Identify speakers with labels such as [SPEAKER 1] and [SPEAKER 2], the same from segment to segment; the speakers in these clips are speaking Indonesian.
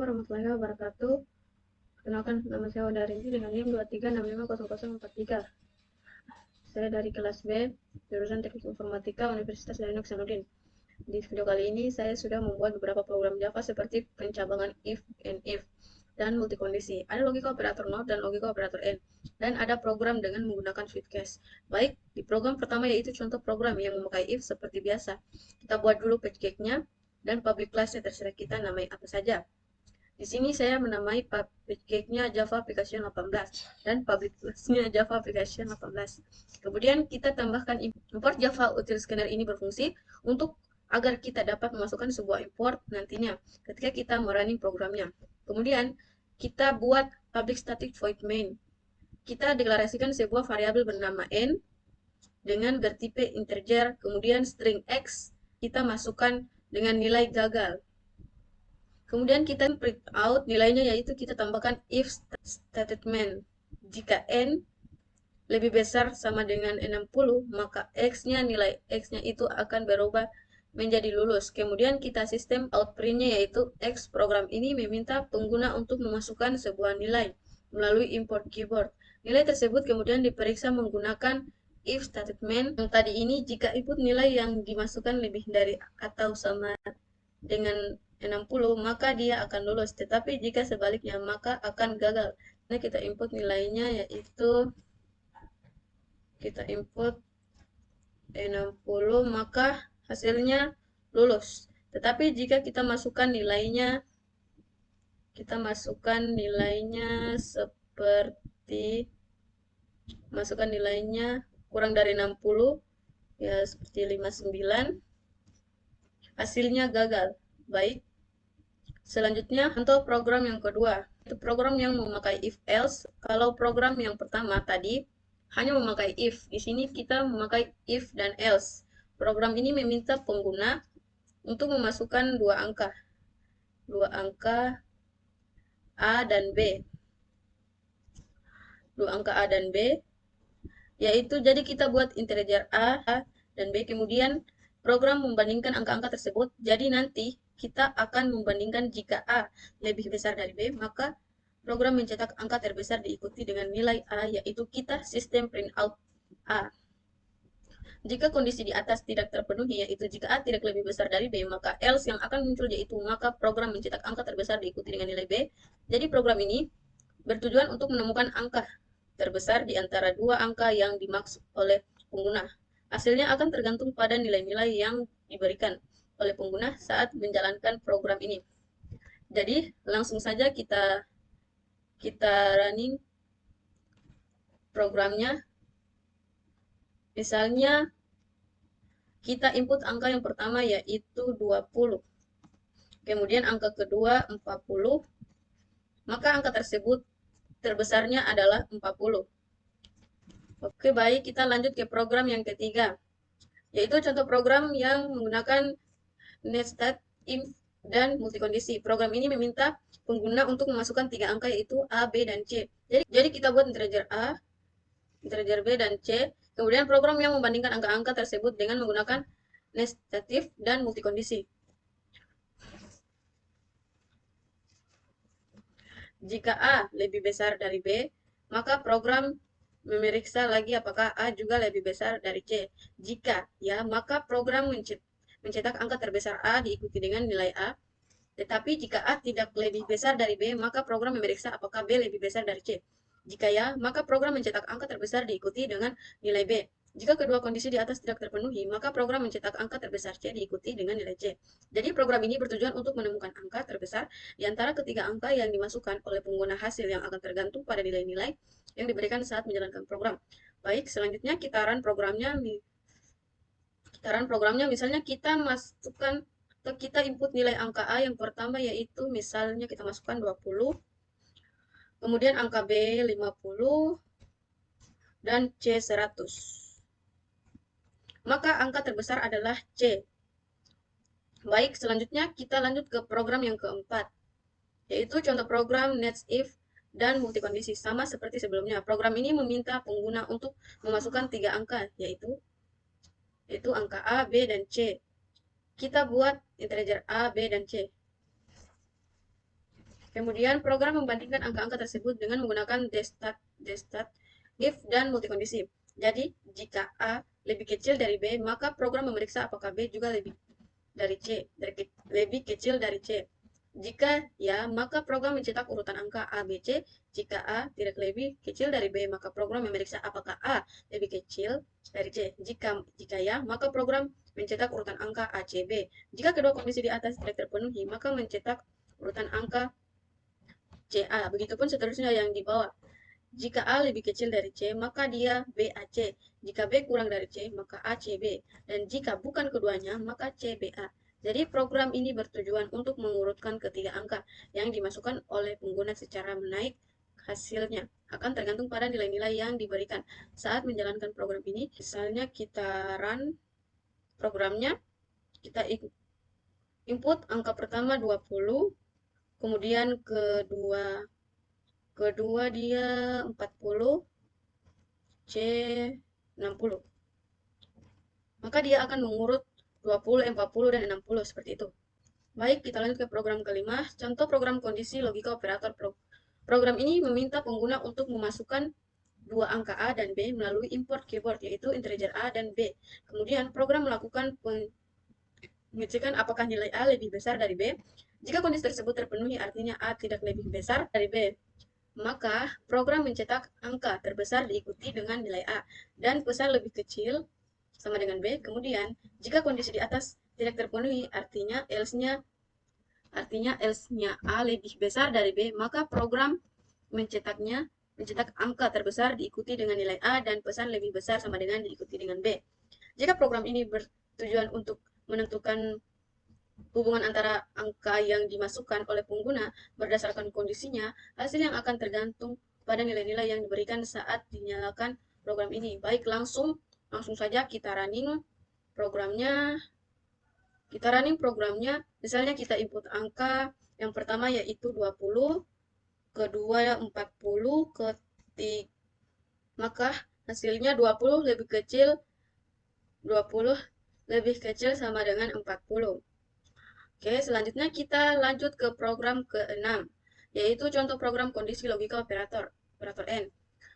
[SPEAKER 1] warahmatullahi wabarakatuh. Kenalkan, nama saya Oda Rinti dengan NIM 23650043. Saya dari kelas B, jurusan Teknik Informatika Universitas Dainuk Sanudin. Di video kali ini saya sudah membuat beberapa program Java seperti pencabangan if and if dan multikondisi. Ada logika operator not dan logika operator and, dan ada program dengan menggunakan switch case. Baik, di program pertama yaitu contoh program yang memakai if seperti biasa. Kita buat dulu page-nya dan public class-nya terserah kita namai apa saja. Di sini saya menamai page-nya Java Application 18 dan public class-nya Java Application 18. Kemudian kita tambahkan import Java util scanner ini berfungsi untuk agar kita dapat memasukkan sebuah import nantinya ketika kita merunning programnya. Kemudian kita buat public static void main. Kita deklarasikan sebuah variabel bernama n dengan bertipe integer, kemudian string x kita masukkan dengan nilai gagal. Kemudian kita print out nilainya, yaitu kita tambahkan if statement. Jika n lebih besar sama dengan 60, maka x-nya, nilai x-nya itu akan berubah menjadi lulus. Kemudian kita sistem outprint-nya, yaitu x. Program ini meminta pengguna untuk memasukkan sebuah nilai melalui import keyboard. Nilai tersebut kemudian diperiksa menggunakan if statement yang tadi ini. Jika input nilai yang dimasukkan lebih dari atau sama dengan 60, maka dia akan lulus. Tetapi jika sebaliknya, maka akan gagal. Nah, kita input nilainya, yaitu kita input 60, maka hasilnya lulus. Tetapi jika kita masukkan nilainya, seperti masukkan nilainya kurang dari 60, ya seperti 59, hasilnya gagal. Baik. Selanjutnya, untuk program yang kedua, itu program yang memakai if else. Kalau program yang pertama tadi hanya memakai if, di sini kita memakai if dan else. Program ini meminta pengguna untuk memasukkan dua angka A dan B. Dua angka A dan B, yaitu jadi kita buat integer A dan B, kemudian program membandingkan angka-angka tersebut. Jadi nanti kita akan membandingkan jika A lebih besar dari B, maka program mencetak angka terbesar diikuti dengan nilai A, yaitu kita sistem print out A. Jika kondisi di atas tidak terpenuhi, yaitu jika A tidak lebih besar dari B, maka else yang akan muncul, yaitu maka program mencetak angka terbesar diikuti dengan nilai B. Jadi program ini bertujuan untuk menemukan angka terbesar di antara dua angka yang dimaksud oleh pengguna. Hasilnya akan tergantung pada nilai-nilai yang diberikan oleh pengguna saat menjalankan program ini. Jadi langsung saja kita running programnya. Misalnya kita input angka yang pertama, yaitu 20. Kemudian angka kedua 40. Maka angka tersebut terbesarnya adalah 40. Oke, baik, kita lanjut ke program yang ketiga, yaitu contoh program yang menggunakan nested if dan multikondisi. Program ini meminta pengguna untuk memasukkan tiga angka, yaitu A, B, dan C. Jadi kita buat integer A, integer B, dan C. Kemudian program yang membandingkan angka-angka tersebut dengan menggunakan nested if dan multikondisi. Jika A lebih besar dari B, maka program memeriksa lagi apakah A juga lebih besar dari C. Jika ya, maka program mencetak angka terbesar A diikuti dengan nilai A. Tetapi jika A tidak lebih besar dari B, maka program memeriksa apakah B lebih besar dari C. Jika ya, maka program mencetak angka terbesar diikuti dengan nilai B. Jika kedua kondisi di atas tidak terpenuhi, maka program mencetak angka terbesar C diikuti dengan nilai C. Jadi program ini bertujuan untuk menemukan angka terbesar di antara ketiga angka yang dimasukkan oleh pengguna. Hasil yang akan tergantung pada nilai-nilai yang diberikan saat menjalankan program. Baik, selanjutnya kita run programnya. Misalnya kita masukkan atau kita input nilai angka A yang pertama, yaitu misalnya kita masukkan 20. Kemudian angka B 50 dan C 100. Maka angka terbesar adalah C. Baik, selanjutnya kita lanjut ke program yang keempat, yaitu contoh program next if dan multikondisi. Sama seperti sebelumnya, program ini meminta pengguna untuk memasukkan tiga angka, yaitu angka A, B, dan C. Kita buat integer A, B, dan C. Kemudian program membandingkan angka-angka tersebut dengan menggunakan destat, if, dan multikondisi. Jadi, jika A lebih kecil dari B, maka program memeriksa apakah B juga lebih dari C, lebih kecil dari C. Jika ya, maka program mencetak urutan angka A, B, C. Jika A tidak lebih kecil dari B, maka program memeriksa apakah A lebih kecil dari C. Jika ya, maka program mencetak urutan angka A, C, B. Jika kedua kondisi di atas tidak terpenuhi, maka mencetak urutan angka CA. Begitupun seterusnya yang di bawah. Jika A lebih kecil dari C, maka dia BAC. Jika B kurang dari C, maka ACB. Dan jika bukan keduanya, maka CBA. Jadi program ini bertujuan untuk mengurutkan ketiga angka yang dimasukkan oleh pengguna secara menaik hasilnya. Akan tergantung pada nilai-nilai yang diberikan saat menjalankan program ini. Misalnya kita run programnya, kita input angka pertama 20, kemudian kedua dia 40, C 60. Maka dia akan mengurut 20, 40, dan 60 seperti itu. Baik, kita lanjut ke program kelima. Contoh program kondisi logika operator. Program ini meminta pengguna untuk memasukkan dua angka A dan B melalui import keyboard, yaitu integer A dan B. Kemudian program melakukan pengecekan apakah nilai A lebih besar dari B. Jika kondisi tersebut terpenuhi, artinya A tidak lebih besar dari B, maka program mencetak angka terbesar diikuti dengan nilai A dan pesan lebih kecil sama dengan B. Kemudian, jika kondisi di atas tidak terpenuhi, artinya else-nya A lebih besar dari B, maka program mencetak angka terbesar diikuti dengan nilai A dan pesan lebih besar sama dengan diikuti dengan B. Jika program ini bertujuan untuk menentukan hubungan antara angka yang dimasukkan oleh pengguna berdasarkan kondisinya, hasil yang akan tergantung pada nilai-nilai yang diberikan saat dinyalakan program ini. Baik, langsung saja kita running programnya. Misalnya kita input angka yang pertama yaitu 20, kedua 40, maka hasilnya 20 lebih kecil sama dengan 40. Oke, selanjutnya kita lanjut ke program ke-6, yaitu contoh program kondisi logika operator N.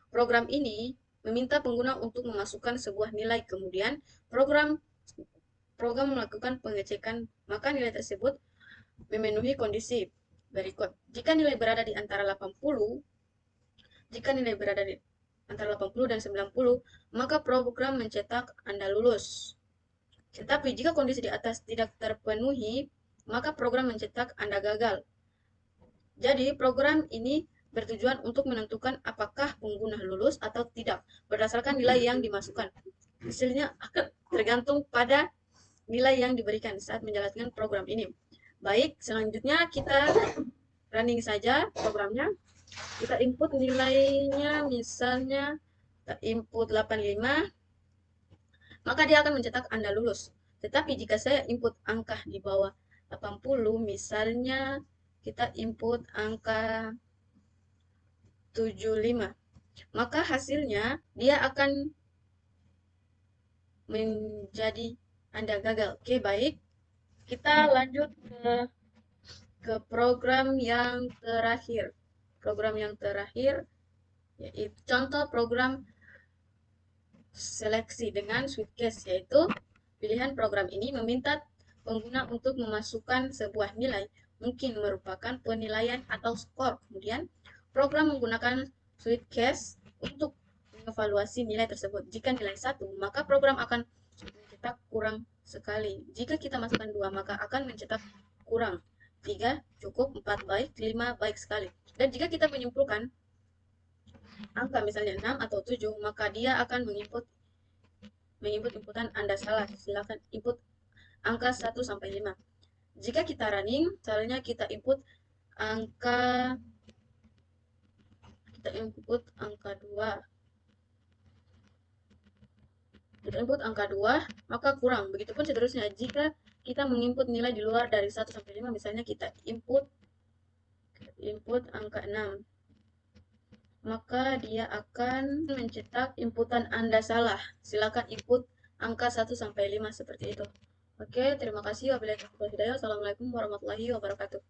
[SPEAKER 1] Program ini meminta pengguna untuk memasukkan sebuah nilai, kemudian program melakukan pengecekan, maka nilai tersebut memenuhi kondisi berikut. Jika nilai berada di antara 80 dan 90, maka program mencetak Anda lulus. Tetapi jika kondisi di atas tidak terpenuhi, maka program mencetak Anda gagal. Jadi program ini bertujuan untuk menentukan apakah pengguna lulus atau tidak berdasarkan nilai yang dimasukkan. Hasilnya akan tergantung pada nilai yang diberikan saat menjalankan program ini. Baik, selanjutnya kita running saja programnya. Kita input nilainya, misalnya kita input 85, maka dia akan mencetak Anda lulus. Tetapi jika saya input angka di bawah 80, misalnya kita input angka 75, maka hasilnya dia akan menjadi Anda gagal. Oke, baik. Kita lanjut ke program yang terakhir. Program yang terakhir yaitu contoh program seleksi dengan switch case, yaitu pilihan program ini meminta pengguna untuk memasukkan sebuah nilai, mungkin merupakan penilaian atau skor. Kemudian program menggunakan switch case untuk mengevaluasi nilai tersebut. Jika nilai 1, maka program akan mencetak kurang sekali. Jika kita masukkan 2, maka akan mencetak kurang. 3 cukup, 4 baik, 5 baik sekali. Dan jika kita menyimpulkan angka misalnya 6 atau 7, maka dia akan menginput inputan Anda salah. Silakan input angka 1 sampai 5. Jika kita running, misalnya kita input angka 2. Kita input angka 2, maka kurang. Begitupun seterusnya. Jika kita menginput nilai di luar dari 1 sampai 5, misalnya kita input angka 6, maka dia akan mencetak inputan Anda salah. Silakan input angka 1 sampai 5 seperti itu. Oke, terima kasih. Wabillahi taufiq wal hidayah. Assalamualaikum warahmatullahi wabarakatuh.